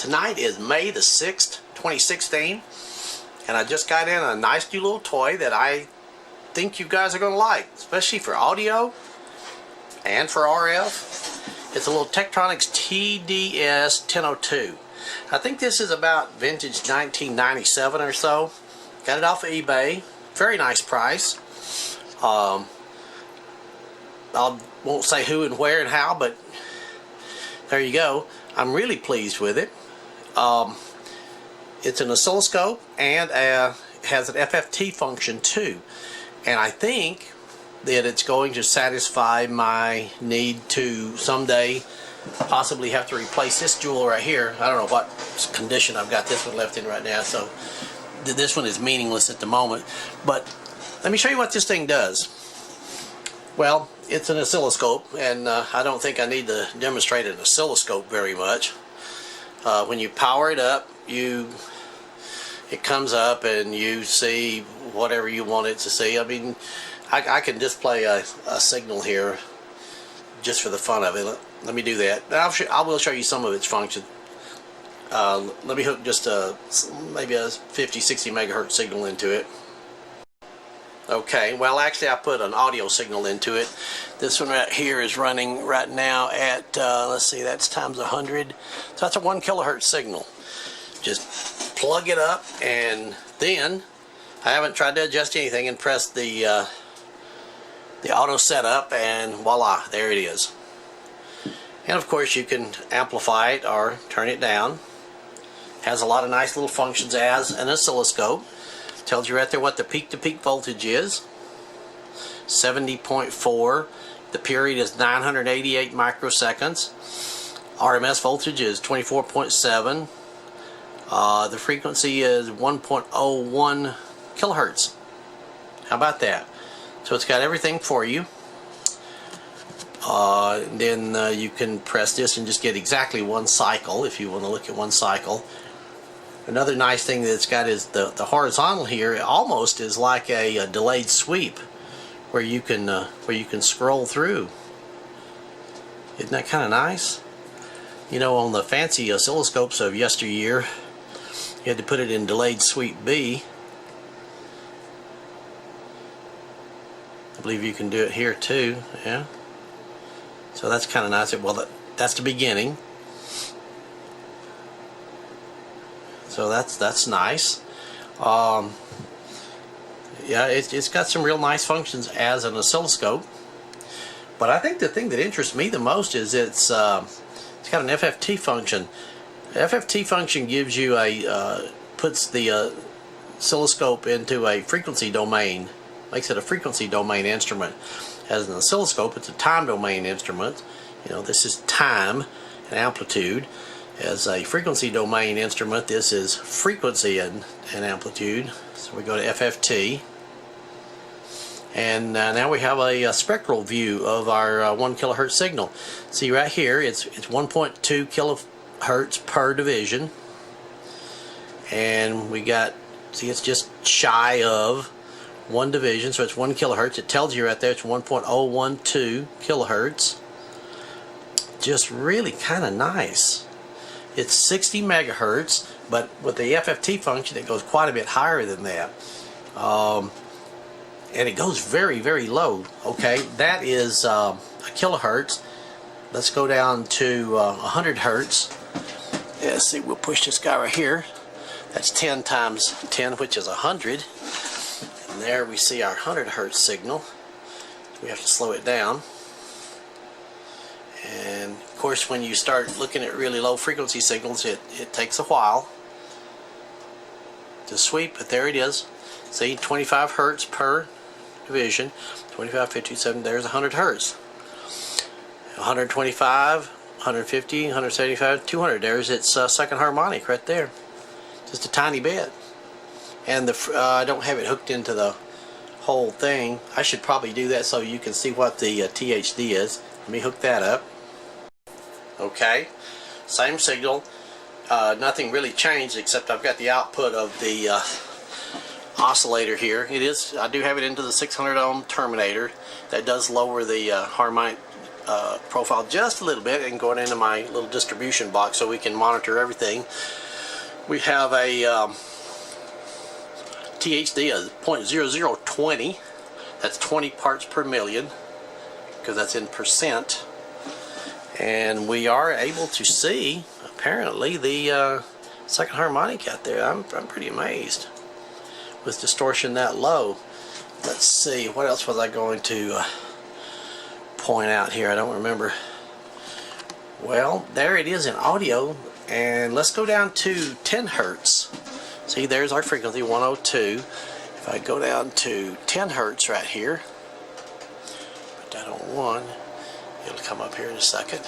Tonight is May the 6th, 2016, and I just got in a nice new little toy that I think you guys are going to like, especially for audio and for RF. It's a little Tektronix TDS 1002. I think this is about vintage 1997 or so. Got it off of eBay. Very nice price. I won't say who and where and how, but there you go. I'm really pleased with it. It's an oscilloscope and has an FFT function too, and I think that it's going to satisfy my need to someday possibly have to replace this jewel right here. I don't know what condition I've got this one left in right now, so this one is meaningless at the moment, but let me show you what this thing does. Well, it's an oscilloscope, and I don't think I need to demonstrate an oscilloscope very much. When you power it up, it comes up and you see whatever you want it to see. I mean, I can display a signal here just for the fun of it. Let me do that. I will show you some of its function. Let me hook just maybe a 50-60 megahertz signal into it. Okay, well actually I put an audio signal into it. This one right here is running right now at, let's see, that's times 100. So that's a 1 kilohertz signal. Just plug it up, and then I haven't tried to adjust anything, and press the auto setup, and voila, there it is. And of course you can amplify it or turn it down. Has a lot of nice little functions as an oscilloscope. Tells you right there what the peak-to-peak voltage is, 70.4. The period is 988 microseconds. RMS voltage is 24.7. The frequency is 1.01 kilohertz. How about that? So it's got everything for you. Then you can press this and just get exactly one cycle if you want to look at one cycle. Another nice thing that it's got is the horizontal here. It almost is like a delayed sweep, where you can scroll through. Isn't that kind of nice? You know, on the fancy oscilloscopes of yesteryear, you had to put it in delayed sweep B. I believe you can do it here too. Yeah. So that's kind of nice. Well, that's the beginning. So that's nice. Yeah, it's got some real nice functions as an oscilloscope. But I think the thing that interests me the most is it's got an FFT function. The FFT function gives you puts the oscilloscope into a frequency domain, makes it a frequency domain instrument. As an oscilloscope, it's a time domain instrument. You know, this is time and amplitude. As a frequency domain instrument, this is frequency and amplitude. So we go to FFT, and now we have a spectral view of our 1 kilohertz signal. See right here, it's 1.2 kilohertz per division, and we got, see, it's just shy of 1 division, so it's 1 kilohertz. It tells you right there it's 1.012 kilohertz. Just really kind of nice. It's 60 megahertz, but with the FFT function it goes quite a bit higher than that. And it goes very, very low. Okay, that is a kilohertz. Let's go down to 100 hertz. Yeah, let's see, we'll push this guy right here. That's 10 times 10, which is 100. And there we see our 100 hertz signal. We have to slow it down. And of course, when you start looking at really low frequency signals, it takes a while to sweep, but there it is. See, 25 hertz per division, 25, 57, there's 100 hertz. 125, 150, 175, 200, there's its second harmonic right there. Just a tiny bit. And I don't have it hooked into the whole thing. I should probably do that so you can see what the THD is. Let me hook that up. Okay, same signal. Nothing really changed except I've got the output of the oscillator here. I do have it into the 600 ohm terminator. That does lower the harmonic profile just a little bit and going into my little distribution box so we can monitor everything. We have a THD of 0.0020. That's 20 parts per million, because that's in percent. And we are able to see, apparently, the second harmonic out there. I'm pretty amazed with distortion that low. Let's see, what else was I going to point out here? I don't remember. Well, there it is in audio, and let's go down to 10 hertz. See, there's our frequency, 102. If I go down to 10 hertz right here, put that on 1, it'll come up here in a second.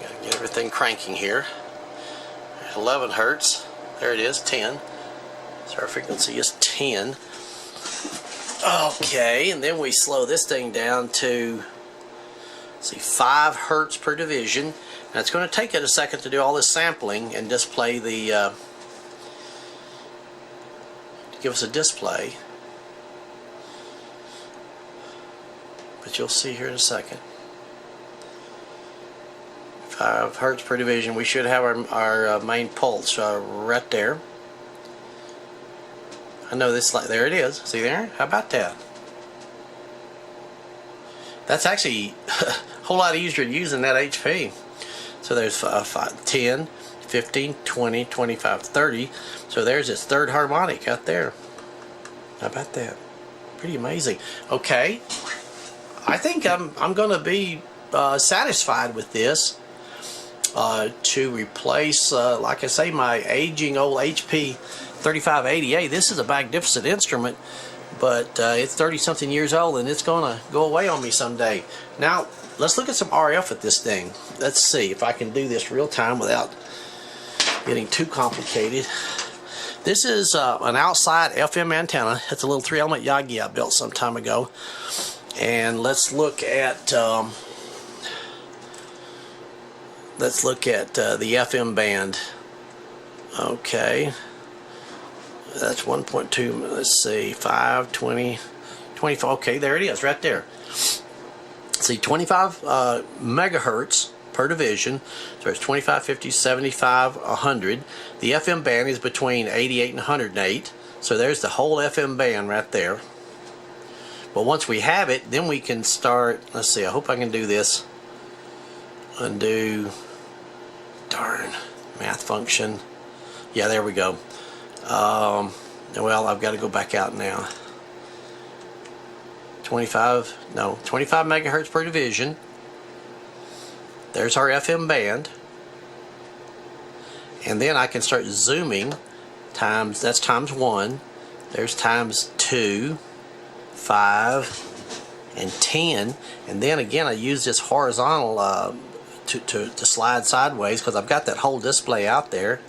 Gotta get everything cranking here. 11 hertz, there it is, 10. So our frequency is 10. Okay, and then we slow this thing down to, see, 5 hertz per division. Now it's going to take it a second to do all this sampling and display the, to give us a display. But you'll see here in a second. 5 hertz per division. We should have our main pulse right there. I know this, like, there it is. See there? How about that? That's actually a whole lot easier to use than that HP. So there's 5, 10, 15, 20, 25, 30. So there's its third harmonic out there. How about that? Pretty amazing. Okay, I think I'm going to be satisfied with this to replace, like I say, my aging old HP 3580A. This is a magnificent instrument, but it's 30-something years old, and it's going to go away on me someday. Now, let's look at some RF with this thing. Let's see if I can do this real time without getting too complicated. This is an outside FM antenna. It's a little 3-element Yagi I built some time ago. And let's look at the FM band. Okay. That's 1.2, let's see, 5, 20, 25, okay, there it is, right there. See, 25 megahertz per division, so it's 25, 50, 75, 100. The FM band is between 88 and 108, so there's the whole FM band right there. But once we have it, then we can start, let's see, I hope I can do this. Undo, darn, math function. Yeah, there we go. Well, I've got to go back out now. 25 megahertz per division. There's our FM band. And then I can start zooming times, that's times 1. There's times 2, 5, and 10. And then again, I use this horizontal to slide sideways, because I've got that whole display out there.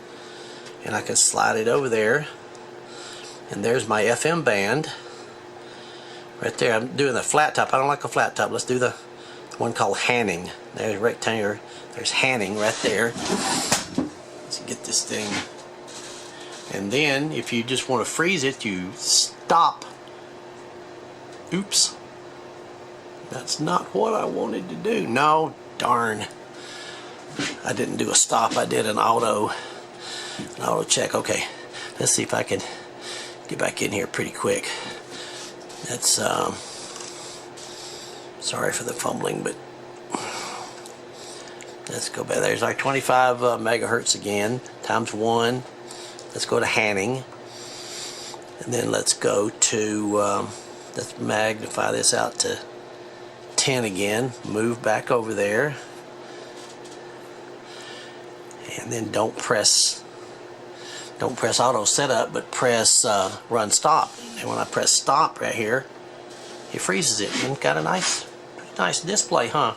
And I can slide it over there, and there's my FM band right there. I'm doing the flat top. I don't like a flat top. Let's do the one called Hanning. There's rectangular. There's Hanning right there. Let's get this thing. And then if you just want to freeze it, you stop. Oops, that's not what I wanted to do. No, darn, I didn't do a stop. I did an auto check. Okay, let's see if I can get back in here pretty quick. That's sorry for the fumbling, but let's go back. There's our 25 megahertz again, times 1. Let's go to Hanning, and then let's go to let's magnify this out to 10 again. Move back over there, and then don't press auto setup, but press run stop. And when I press stop right here, it freezes it, and got a nice display, huh?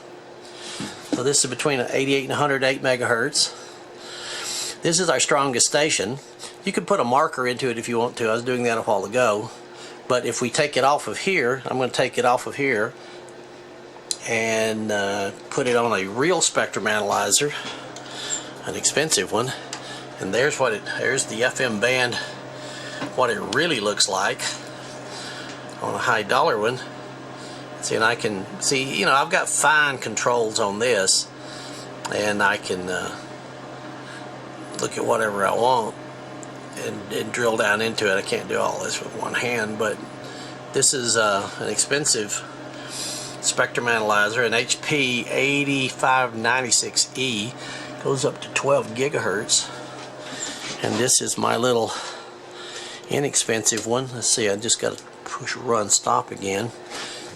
So this is between 88 and 108 megahertz. This is our strongest station. You can put a marker into it if you want to. I was doing that a while ago. But if we take it off of here, I'm going to take it off of here and put it on a real spectrum analyzer, an expensive one. And there's there's the FM band, what it really looks like on a high dollar one. See, and I can see, you know, I've got fine controls on this, and I can look at whatever I want and drill down into it. I can't do all this with one hand, but this is an expensive spectrum analyzer, an HP 8596E, goes up to 12 gigahertz, and this is my little inexpensive one. Let's see, I just got to push run stop again.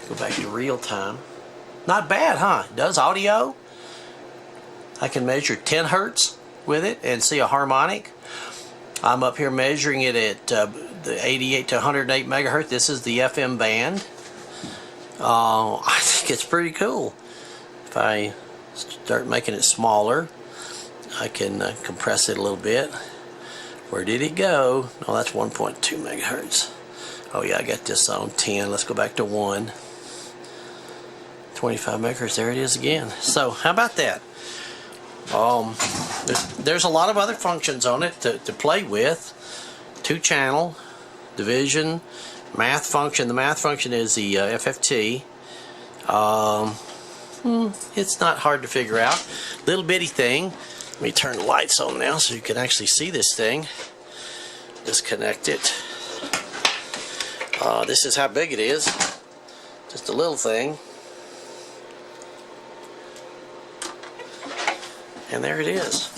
Go back to real time. Not bad, huh? It does audio. I can measure 10 hertz with it and see a harmonic. I'm up here measuring it at the 88 to 108 megahertz. This is the FM band. I think it's pretty cool. If I start making it smaller, I can compress it a little bit. Where did it go? Oh, that's 1.2 megahertz. Oh yeah, I got this on 10. Let's go back to 1. 25 megahertz. There it is again. So how about that? There's a lot of other functions on it to play with. 2-channel, division, math function. The math function is the FFT. It's not hard to figure out. Little bitty thing. Let me turn the lights on now so you can actually see this thing. Disconnect it. This is how big it is. Just a little thing. And there it is.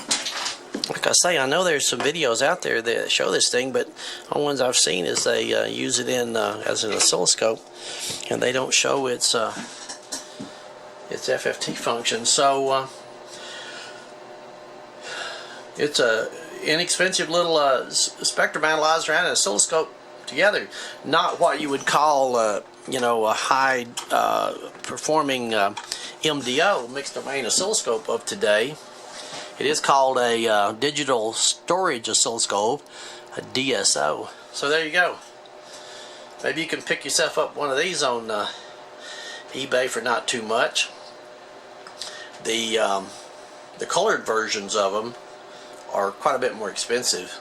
Like I say, I know there's some videos out there that show this thing, but the ones I've seen is they use it in as an oscilloscope, and they don't show its FFT function. So it's a inexpensive little spectrum analyzer and an oscilloscope together. Not what you would call you know, a high performing MDO, mixed domain oscilloscope of today. It is called a digital storage oscilloscope, a DSO. So there you go. Maybe you can pick yourself up one of these on eBay for not too much. The colored versions of them are quite a bit more expensive,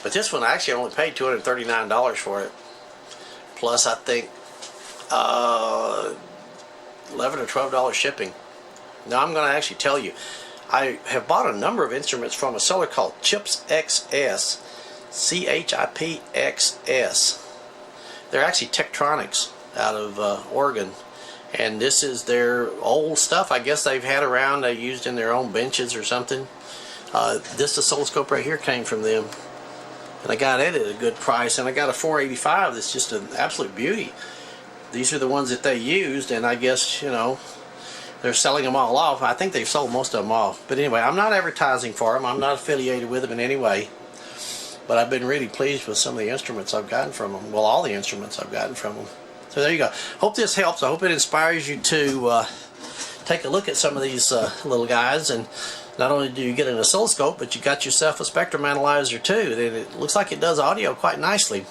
but this one I actually only paid $239 for it. Plus, I think $11 or $12 shipping. Now I'm going to actually tell you, I have bought a number of instruments from a seller called Chips XS, CHIPXS. They're actually Tektronix out of Oregon, and this is their old stuff. I guess they've had around, they used in their own benches or something. This oscilloscope right here came from them, and I got it at a good price, and I got a 485 that's just an absolute beauty. These are the ones that they used, and I guess, you know, they're selling them all off. I think they've sold most of them off. But anyway, I'm not advertising for them. I'm not affiliated with them in any way. But I've been really pleased with some of the instruments I've gotten from them. Well, all the instruments I've gotten from them. So there you go. Hope this helps. I hope it inspires you to take a look at some of these little guys. And not only do you get an oscilloscope, but you got yourself a spectrum analyzer too. And it looks like it does audio quite nicely.